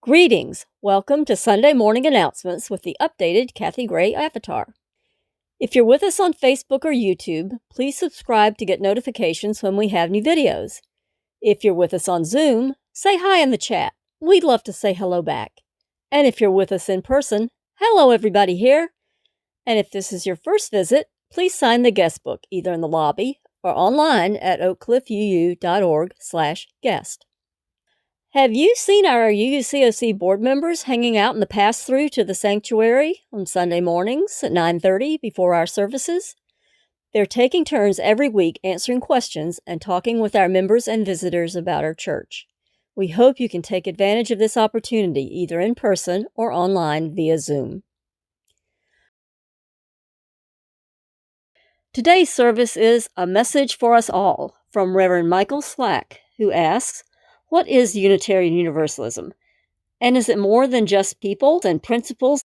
Greetings! Welcome to Sunday Morning Announcements with the updated Kathy Gray avatar. If you're with us on Facebook or YouTube, please subscribe to get notifications when we have new videos. If you're with us on Zoom, say hi in the chat. We'd love to say hello back. And if you're with us in person, hello everybody here. And if this is your first visit, please sign the guest book either in the lobby or online at oakcliffuu.org/guest. Have you seen our UUCOC board members hanging out in the pass-through to the sanctuary on Sunday mornings at 9:30 before our services? They're taking turns every week answering questions and talking with our members and visitors about our church. We hope you can take advantage of this opportunity either in person or online via Zoom. Today's service is A Message for Us All from Reverend Mykal, who asks, what is Unitarian Universalism? And is it more than just people and principles?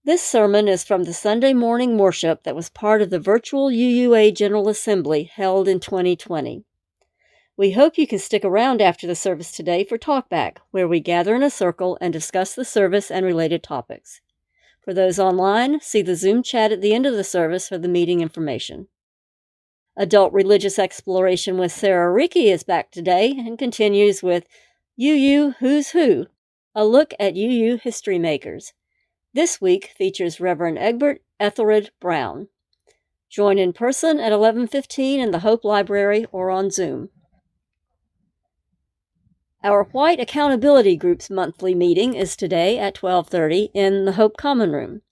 This sermon is from the Sunday morning worship that was part of the Virtual UUA General Assembly held in 2020. We hope you can stick around after the service today for Talkback, where we gather in a circle and discuss the service and related topics. For those online, see the Zoom chat at the end of the service for the meeting information. Adult Religious Exploration with Sarah Ricky is back today and continues with UU Who's Who, a look at UU history makers. This week features Reverend Egbert Ethelred Brown. Join in person at 11:15 in the Hope Library or on Zoom. Our White Accountability Group's monthly meeting is today at 12:30 in the Hope Common Room.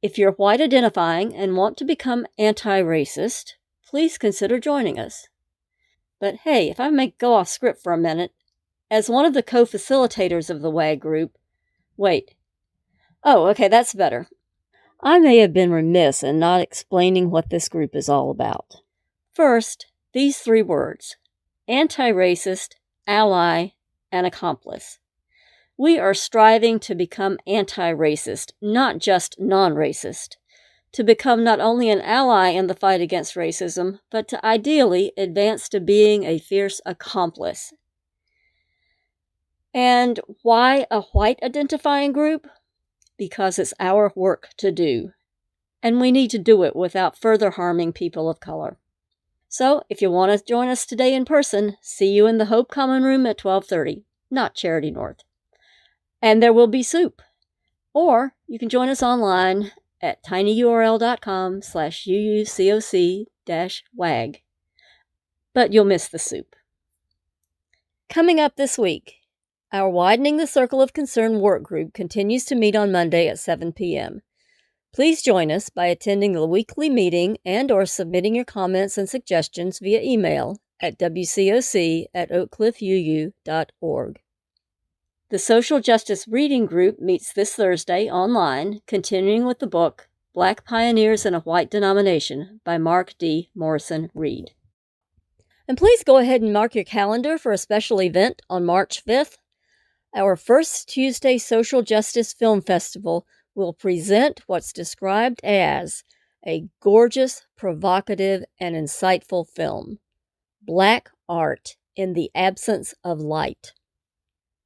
If you're white identifying and want to become anti-racist, please consider joining us. But hey, if I may go off script for a minute, as one of the co-facilitators of the WAG group, okay, that's better. I may have been remiss in not explaining what this group is all about. First, these three words: anti-racist, ally, and accomplice. We are striving to become anti-racist, not just non-racist. To become not only an ally in the fight against racism, but to ideally advance to being a fierce accomplice. And why a white identifying group? Because it's our work to do, and we need to do it without further harming people of color. So, if you want to join us today in person, see you in the Hope Common Room at 12:30, not Charity North. And there will be soup. Or you can join us online at tinyurl.com/uucoc-wag. But you'll miss the soup. Coming up this week, our Widening the Circle of Concern work group continues to meet on Monday at 7 p.m. Please join us by attending the weekly meeting and or submitting your comments and suggestions via email at wcoc@oakcliffuu.org. The Social Justice Reading Group meets this Thursday online, continuing with the book Black Pioneers in a White Denomination by Mark D. Morrison Reed. And please go ahead and mark your calendar for a special event on March 5th. Our First Tuesday Social Justice Film Festival will present what's described as a gorgeous, provocative, and insightful film, Black Art in the Absence of Light.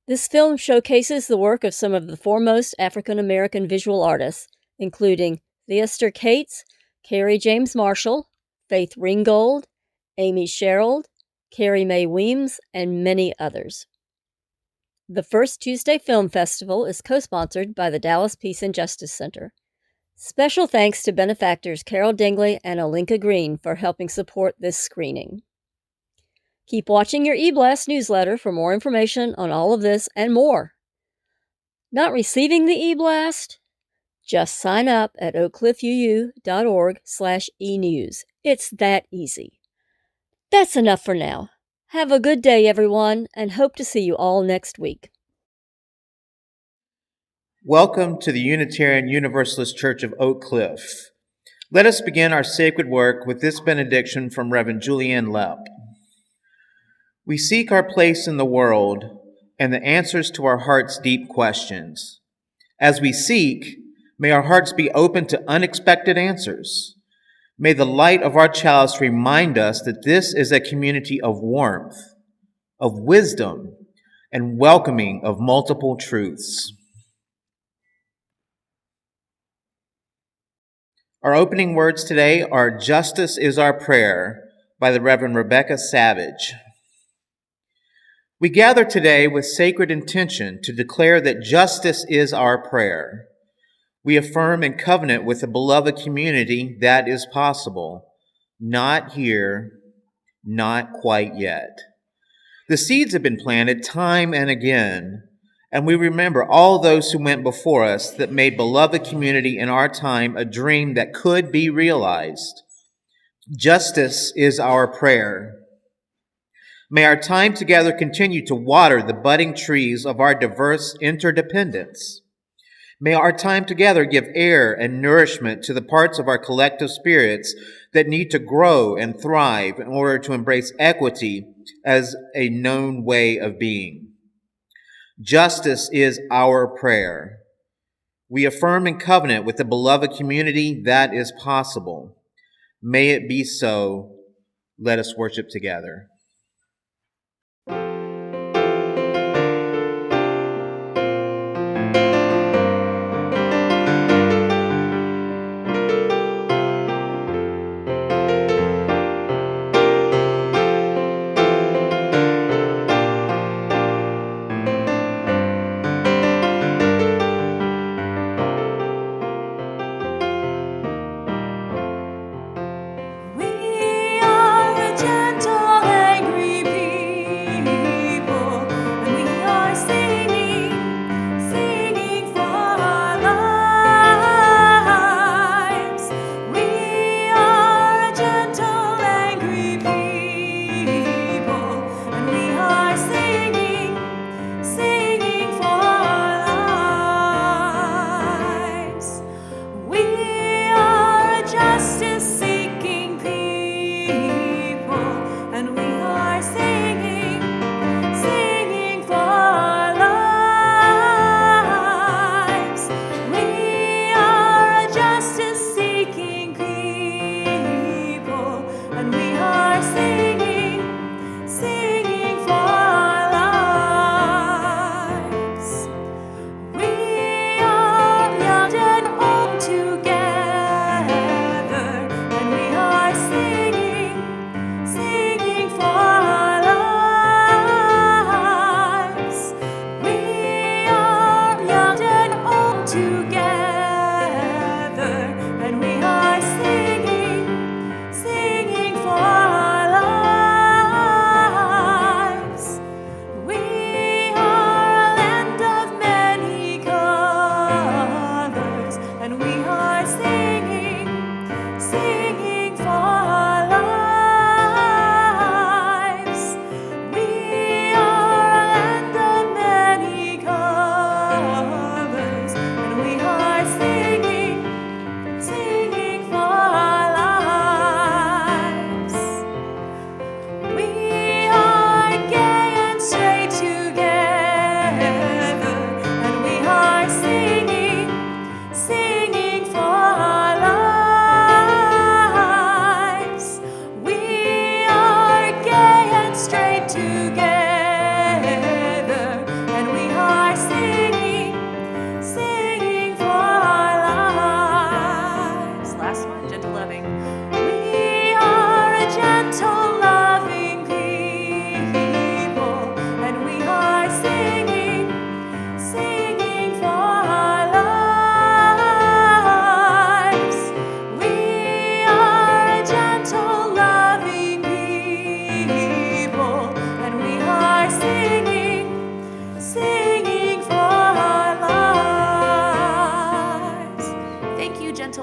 This film showcases the work of some of the foremost African-American visual artists, including Theaster Cates, Carrie James Marshall, Faith Ringgold, Amy Sherald, Carrie Mae Weems, and many others. The First Tuesday Film Festival is co-sponsored by the Dallas Peace and Justice Center. Special thanks to benefactors Carol Dingley and Alinka Green for helping support this screening. Keep watching your eBlast newsletter for more information on all of this and more. Not receiving the eBlast? Just sign up at oakcliffuu.org/enews. It's that easy. That's enough for now. Have a good day, everyone, and hope to see you all next week. Welcome to the Unitarian Universalist Church of Oak Cliff. Let us begin our sacred work with this benediction from Reverend Julianne Lepp. We seek our place in the world and the answers to our heart's deep questions. As we seek, may our hearts be open to unexpected answers. May the light of our chalice remind us that this is a community of warmth, of wisdom, and welcoming of multiple truths. Our opening words today are "Justice is Our Prayer" by the Reverend Rebecca Savage. We gather today with sacred intention to declare that justice is our prayer. We affirm and covenant with the beloved community that is possible. Not here, not quite yet. The seeds have been planted time and again, and we remember all those who went before us that made beloved community in our time a dream that could be realized. Justice is our prayer. May our time together continue to water the budding trees of our diverse interdependence. May our time together give air and nourishment to the parts of our collective spirits that need to grow and thrive in order to embrace equity as a known way of being. Justice is our prayer. We affirm and covenant with the beloved community that is possible. May it be so. Let us worship together.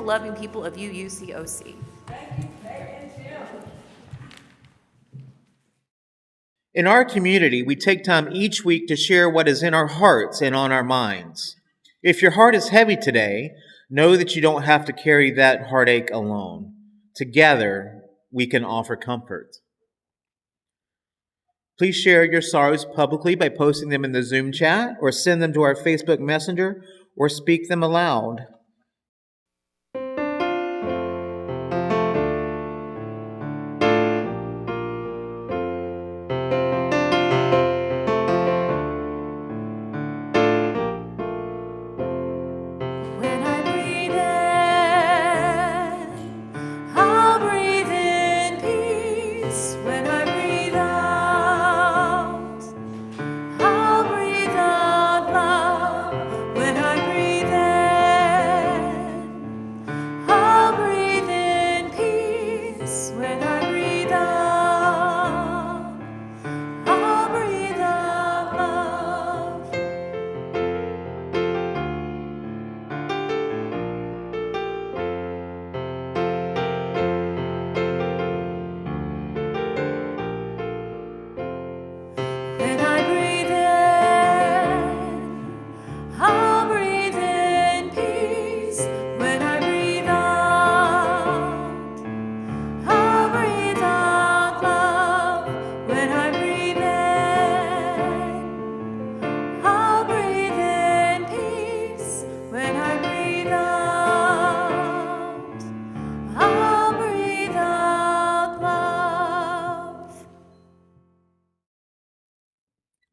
Loving people of UUCOC. In our community, we take time each week to share what is in our hearts and on our minds. If your heart is heavy today, know that you don't have to carry that heartache alone. Together, we can offer comfort. Please share your sorrows publicly by posting them in the Zoom chat, or send them to our Facebook Messenger, or speak them aloud.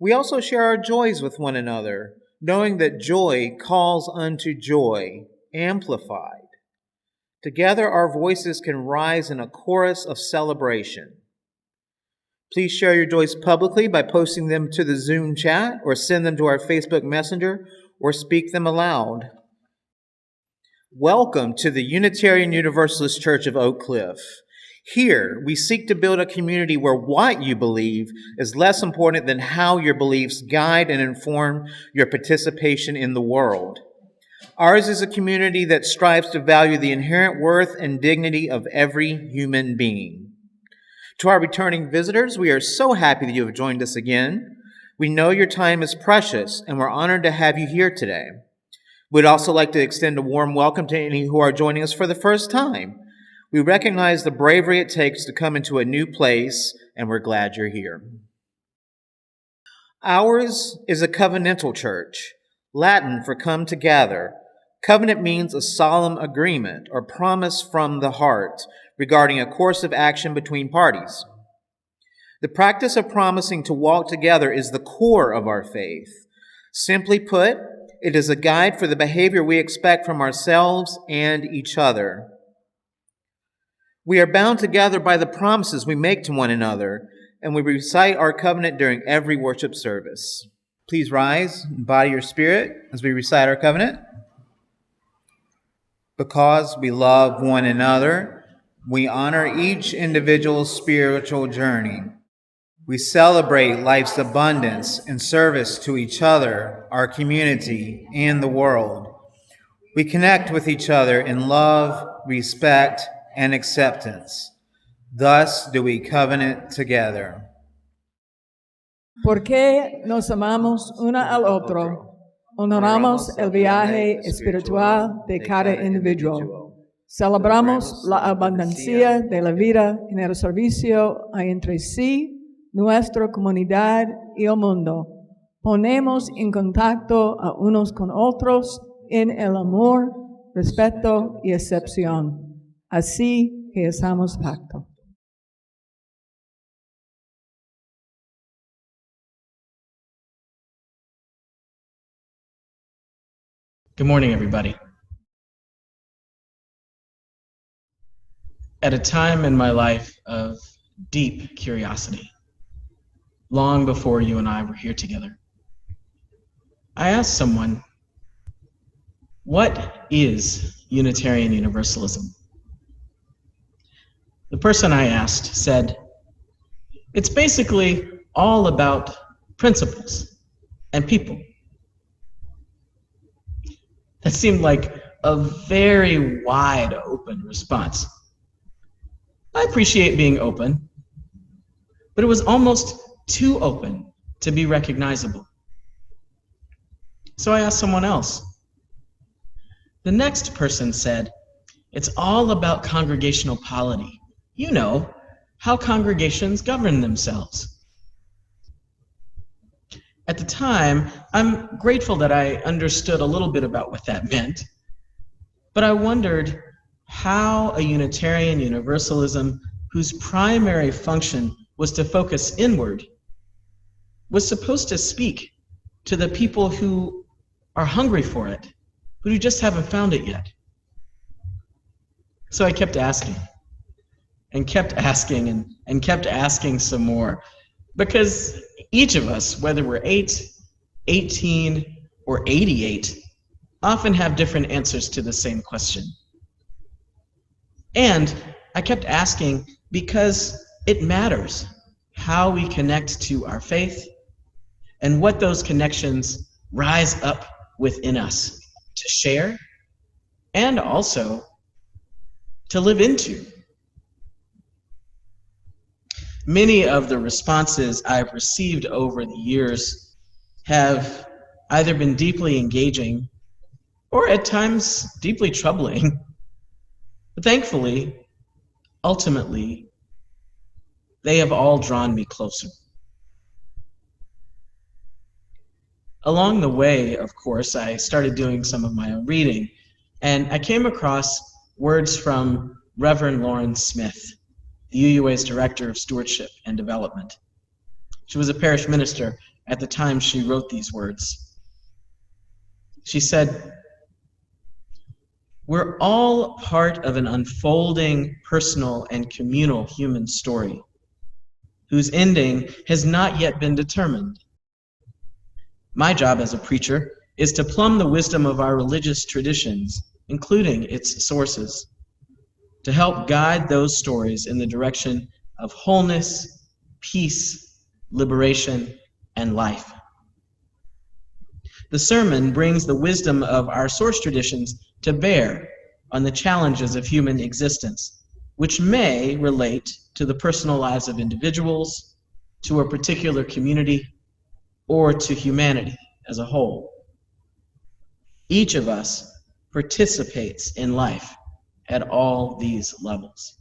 We also share our joys with one another, knowing that joy calls unto joy, amplified. Together, our voices can rise in a chorus of celebration. Please share your joys publicly by posting them to the Zoom chat or send them to our Facebook Messenger or speak them aloud. Welcome to the Unitarian Universalist Church of Oak Cliff. Here, we seek to build a community where what you believe is less important than how your beliefs guide and inform your participation in the world. Ours is a community that strives to value the inherent worth and dignity of every human being. To our returning visitors, we are so happy that you have joined us again. We know your time is precious, and we're honored to have you here today. We'd also like to extend a warm welcome to any who are joining us for the first time. We recognize the bravery it takes to come into a new place, and we're glad you're here. Ours is a covenantal church, Latin for come to gather. Covenant means a solemn agreement or promise from the heart regarding a course of action between parties. The practice of promising to walk together is the core of our faith. Simply put, it is a guide for the behavior we expect from ourselves and each other. We are bound together by the promises we make to one another, and we recite our covenant during every worship service. Please rise and body your spirit as we recite our covenant. Because we love one another, we honor each individual's spiritual journey. We celebrate life's abundance in service to each other, our community, and the world. We connect with each other in love, respect, and acceptance. Thus do we covenant together. Porque nos amamos uno al otro, honoramos el viaje espiritual de cada individuo. Celebramos la abundancia de la vida en el servicio entre sí, nuestra comunidad y el mundo. Ponemos en contacto a unos con otros en el amor, respeto y acepción. Así que hacemos pacto. Good morning, everybody. At a time in my life of deep curiosity, long before you and I were here together, I asked someone, what is Unitarian Universalism? The person I asked said, it's basically all about principles and people. That seemed like a very wide open response. I appreciate being open, but it was almost too open to be recognizable. So I asked someone else. The next person said, it's all about congregational polity. You know, how congregations govern themselves. At the time, I'm grateful that I understood a little bit about what that meant, but I wondered how a Unitarian Universalism whose primary function was to focus inward was supposed to speak to the people who are hungry for it, who just haven't found it yet. So I kept asking, and kept asking, and kept asking some more, because each of us, whether we're 8, 18, or 88, often have different answers to the same question. And I kept asking because it matters how we connect to our faith and what those connections rise up within us to share and also to live into. Many of the responses I've received over the years have either been deeply engaging or at times deeply troubling. But thankfully, ultimately, they have all drawn me closer. Along the way, of course, I started doing some of my own reading, and I came across words from Reverend Lauren Smith, the UUA's Director of Stewardship and Development. She was a parish minister at the time she wrote these words. She said, "We're all part of an unfolding personal and communal human story whose ending has not yet been determined. My job as a preacher is to plumb the wisdom of our religious traditions, including its sources, to help guide those stories in the direction of wholeness, peace, liberation, and life. The sermon brings the wisdom of our source traditions to bear on the challenges of human existence, which may relate to the personal lives of individuals, to a particular community, or to humanity as a whole. Each of us participates in life at all these levels."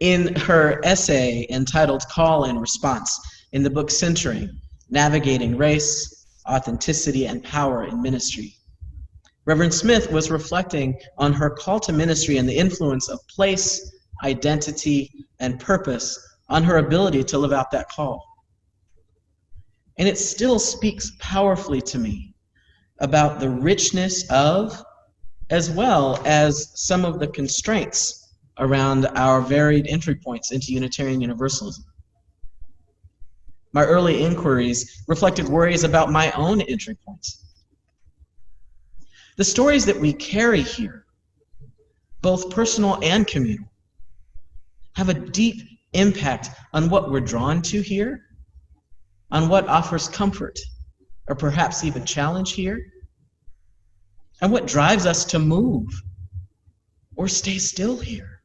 In her essay entitled Call and Response, in the book Centering, Navigating Race, Authenticity, and Power in Ministry, Reverend Smith was reflecting on her call to ministry and the influence of place, identity, and purpose on her ability to live out that call. And it still speaks powerfully to me about the richness of, as well as some of the constraints around our varied entry points into Unitarian Universalism. My early inquiries reflected worries about my own entry points. The stories that we carry here, both personal and communal, have a deep impact on what we're drawn to here, on what offers comfort, or perhaps even challenge here, and what drives us to move or stay still here.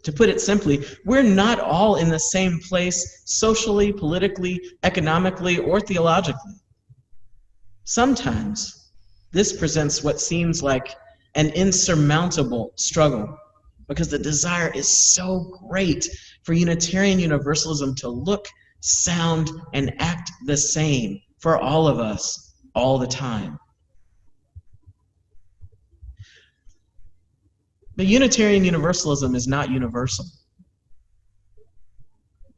To put it simply, we're not all in the same place socially, politically, economically, or theologically. Sometimes this presents what seems like an insurmountable struggle because the desire is so great for Unitarian Universalism to look, sound, and act the same for all of us all the time. But Unitarian Universalism is not universal.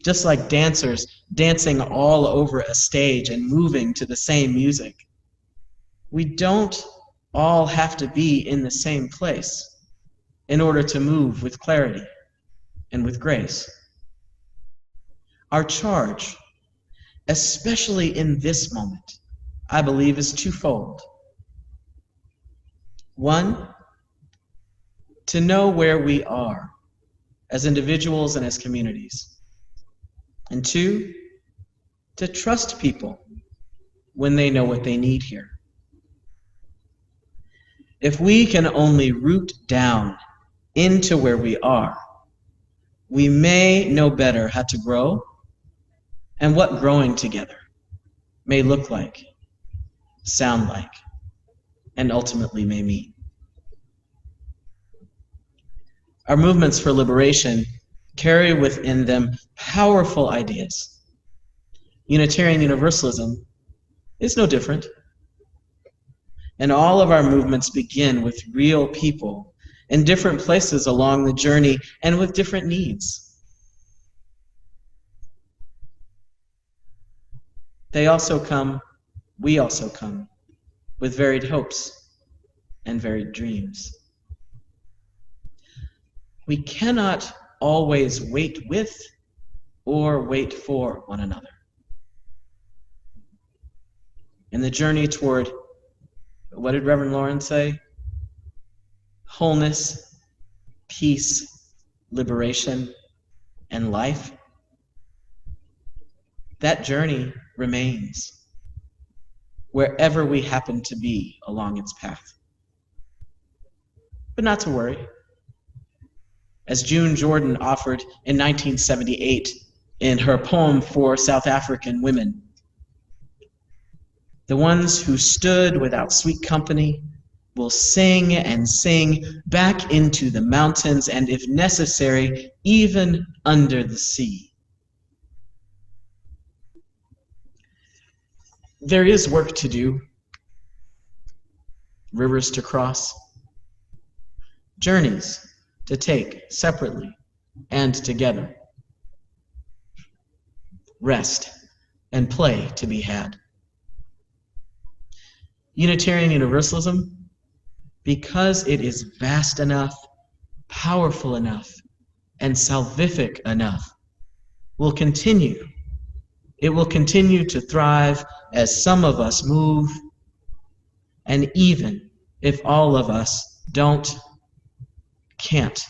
Just like dancers dancing all over a stage and moving to the same music, we don't all have to be in the same place in order to move with clarity and with grace. Our charge, especially in this moment, I believe is twofold. One, to know where we are as individuals and as communities. And two, to trust people when they know what they need here. If we can only root down into where we are, we may know better how to grow and what growing together may look like, sound like, and ultimately may mean. Our movements for liberation carry within them powerful ideas. Unitarian Universalism is no different. And all of our movements begin with real people in different places along the journey and with different needs. We also come with varied hopes and varied dreams. We cannot always wait with or wait for one another. In the journey toward, what did Reverend Lauren say? Wholeness, peace, liberation, and life. That journey remains wherever we happen to be along its path. But not to worry. As June Jordan offered in 1978 in her poem for South African women, the ones who stood without sweet company will sing and sing back into the mountains and, if necessary, even under the sea. There is work to do, rivers to cross, journeys to take separately and together. rest, and play to be had. Unitarian Universalism, because it is vast enough, powerful enough, and salvific enough, will continue. It will continue to thrive as some of us move, and even if all of us don't, can't,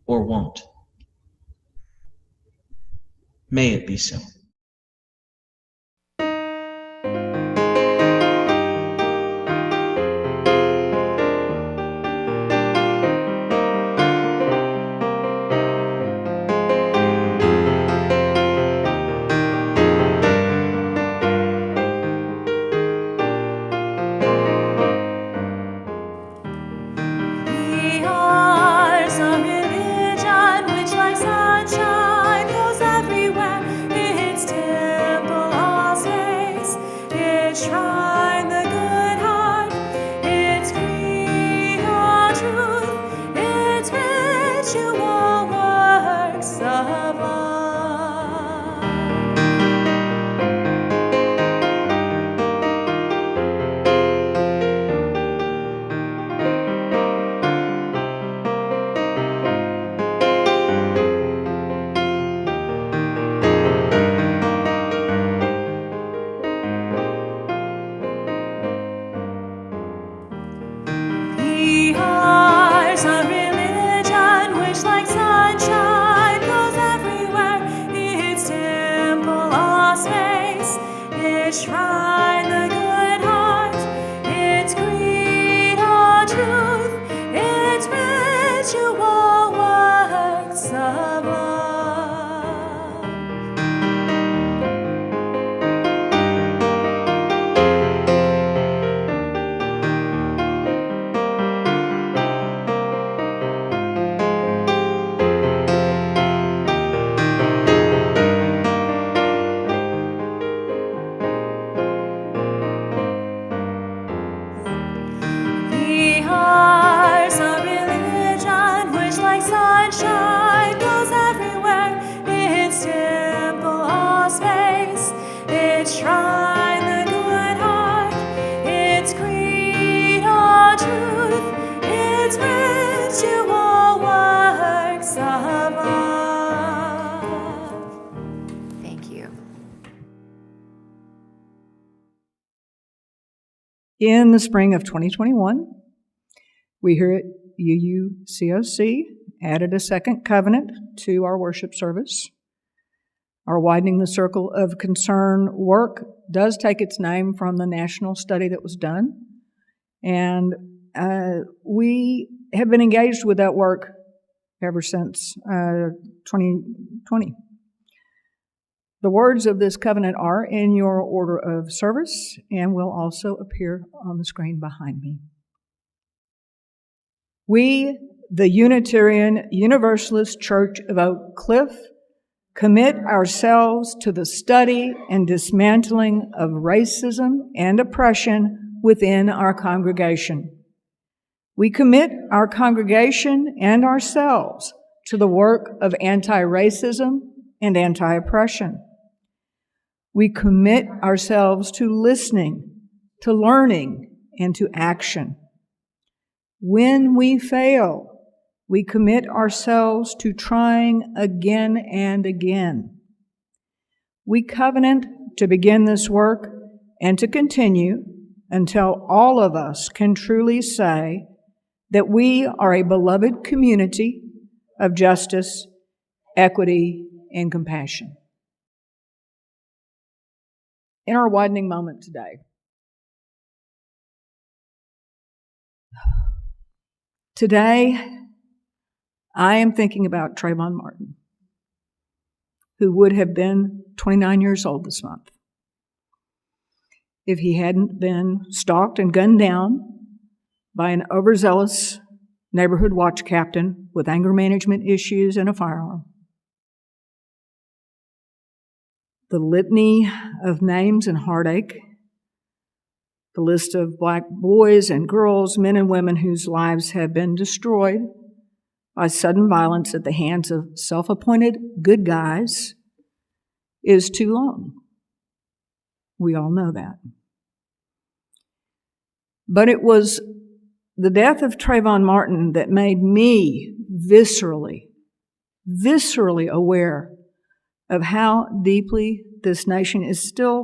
or won't. May it be so. In the spring of 2021, we here at UUCOC added a second covenant to our worship service. Our Widening the Circle of Concern work does take its name from the national study that was done, and we have been engaged with that work ever since 2020. The words of this covenant are in your order of service and will also appear on the screen behind me. We, the Unitarian Universalist Church of Oak Cliff, commit ourselves to the study and dismantling of racism and oppression within our congregation. We commit our congregation and ourselves to the work of anti-racism and anti-oppression. We commit ourselves to listening, to learning, and to action. When we fail, we commit ourselves to trying again and again. We covenant to begin this work and to continue until all of us can truly say that we are a beloved community of justice, equity, and compassion. In our widening moment today, I am thinking about Trayvon Martin, who would have been 29 years old this month if he hadn't been stalked and gunned down by an overzealous neighborhood watch captain with anger management issues and a firearm. The litany of names and heartache, the list of black boys and girls, men and women whose lives have been destroyed by sudden violence at the hands of self-appointed good guys, is too long. We all know that. But it was the death of Trayvon Martin that made me viscerally aware of how deeply this nation is still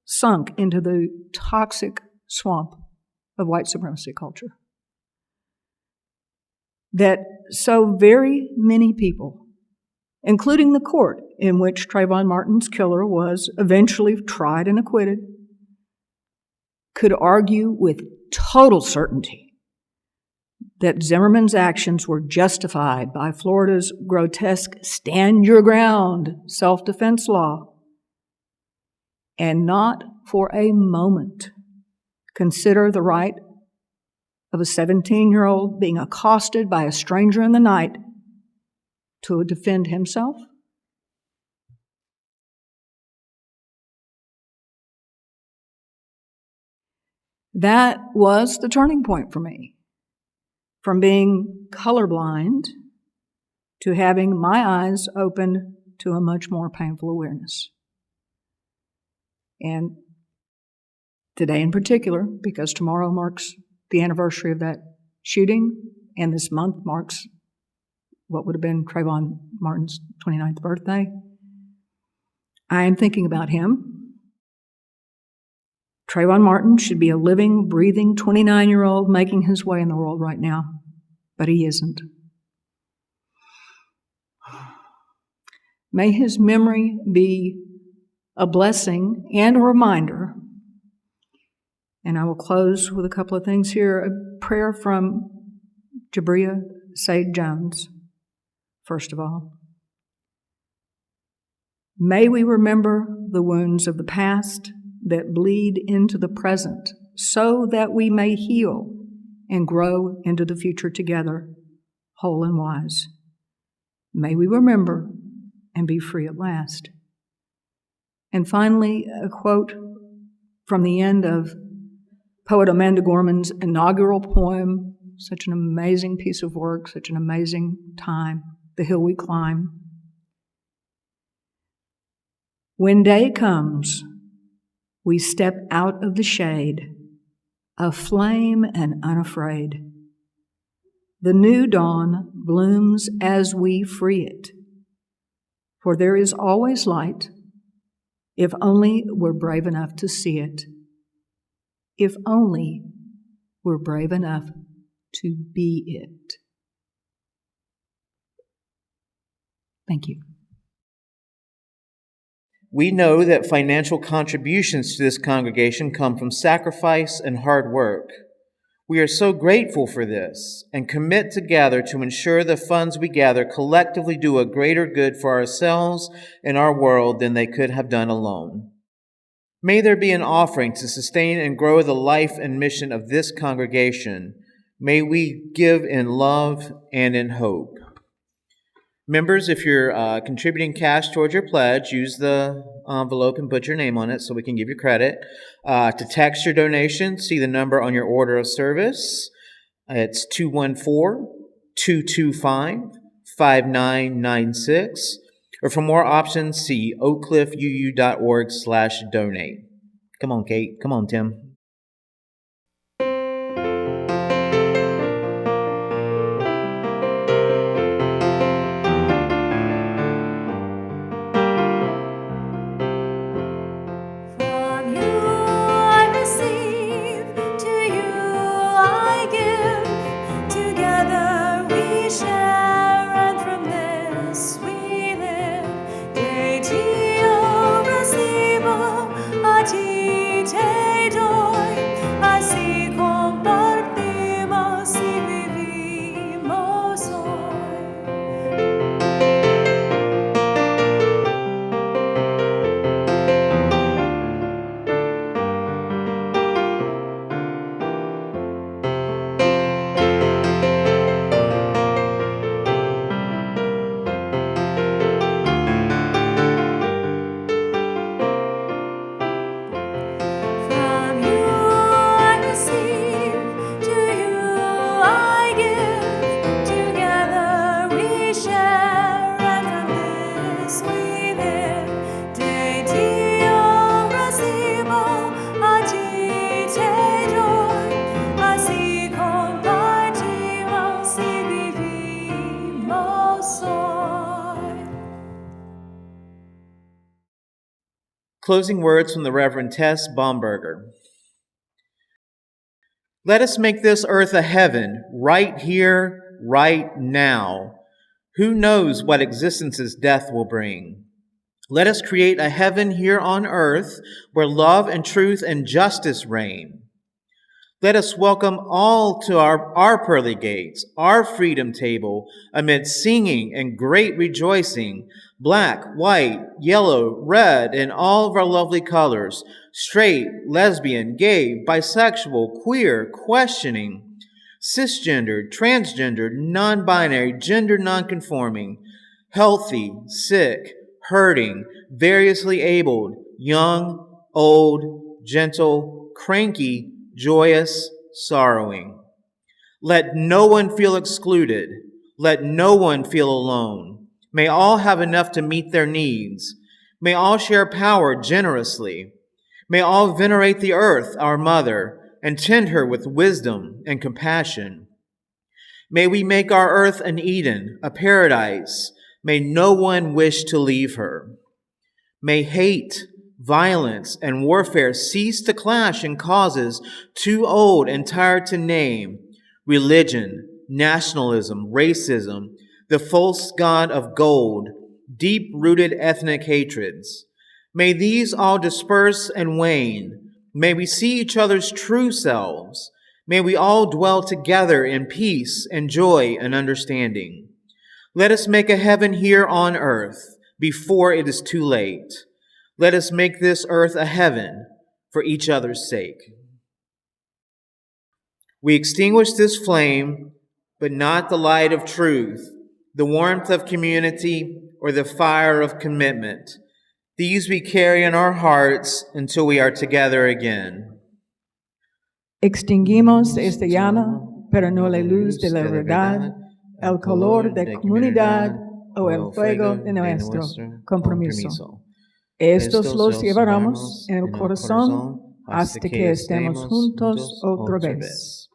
sunk into the toxic swamp of white supremacy culture. That so very many people, including the court in which Trayvon Martin's killer was eventually tried and acquitted, could argue with total certainty that Zimmerman's actions were justified by Florida's grotesque stand your ground self-defense law, and not for a moment consider the right of a 17-year-old being accosted by a stranger in the night to defend himself? That was the turning point for me, from being colorblind to having my eyes opened to a much more painful awareness. And today in particular, because tomorrow marks the anniversary of that shooting, and this month marks what would have been Trayvon Martin's 29th birthday, I am thinking about him. Trayvon Martin should be a living, breathing 29-year-old making his way in the world right now, but he isn't. May his memory be a blessing and a reminder. And I will close with a couple of things here. A prayer from Jabria Said Jones, first of all. May we remember the wounds of the past that bleed into the present so that we may heal and grow into the future together, whole and wise. May we remember and be free at last. And finally, a quote from the end of poet Amanda Gorman's inaugural poem, such an amazing piece of work, such an amazing time, The Hill We Climb. When day comes, we step out of the shade, aflame and unafraid. The new dawn blooms as we free it, for there is always light, if only we're brave enough to see it. If only we're brave enough to be it. Thank you. We know that financial contributions to this congregation come from sacrifice and hard work. We are so grateful for this and commit together to ensure the funds we gather collectively do a greater good for ourselves and our world than they could have done alone. May there be an offering to sustain and grow the life and mission of this congregation. May we give in love and in hope. Members, if you're contributing cash towards your pledge, use the envelope and put your name on it so we can give you credit. To text your donation, see the number on your order of service. It's 214-225-5996. Or for more options, see oakcliffuu.org/donate. Come on, Kate. Come on, Tim. Te Closing words from the Reverend Tess Baumberger. Let us make this earth a heaven, right here, right now. Who knows what existence's death will bring? Let us create a heaven here on earth where love and truth and justice reign. Let us welcome all to our pearly gates, our freedom table, amid singing and great rejoicing, black, white, yellow, red, and all of our lovely colors, straight, lesbian, gay, bisexual, queer, questioning, cisgendered, transgendered, non-binary, gender non-conforming, healthy, sick, hurting, variously abled, young, old, gentle, cranky, joyous, sorrowing. Let no one feel excluded. Let no one feel alone. May all have enough to meet their needs. May all share power generously. May all venerate the earth, our mother, and tend her with wisdom and compassion. May we make our earth an Eden, a paradise. May no one wish to leave her. May hate, violence, and warfare cease to clash in causes too old and tired to name: religion, nationalism, racism, the false god of gold, deep-rooted ethnic hatreds. May these all disperse and wane. May we see each other's true selves. May we all dwell together in peace and joy and understanding. Let us make a heaven here on earth before it is too late. Let us make this earth a heaven for each other's sake. We extinguish this flame, but not the light of truth, the warmth of community, or the fire of commitment. These we carry in our hearts until we are together again. Extinguimos esta llama, pero no la luz de la verdad, el color de comunidad o el fuego de nuestro compromiso. Estos los llevaremos en el corazón hasta que estemos juntos otra vez.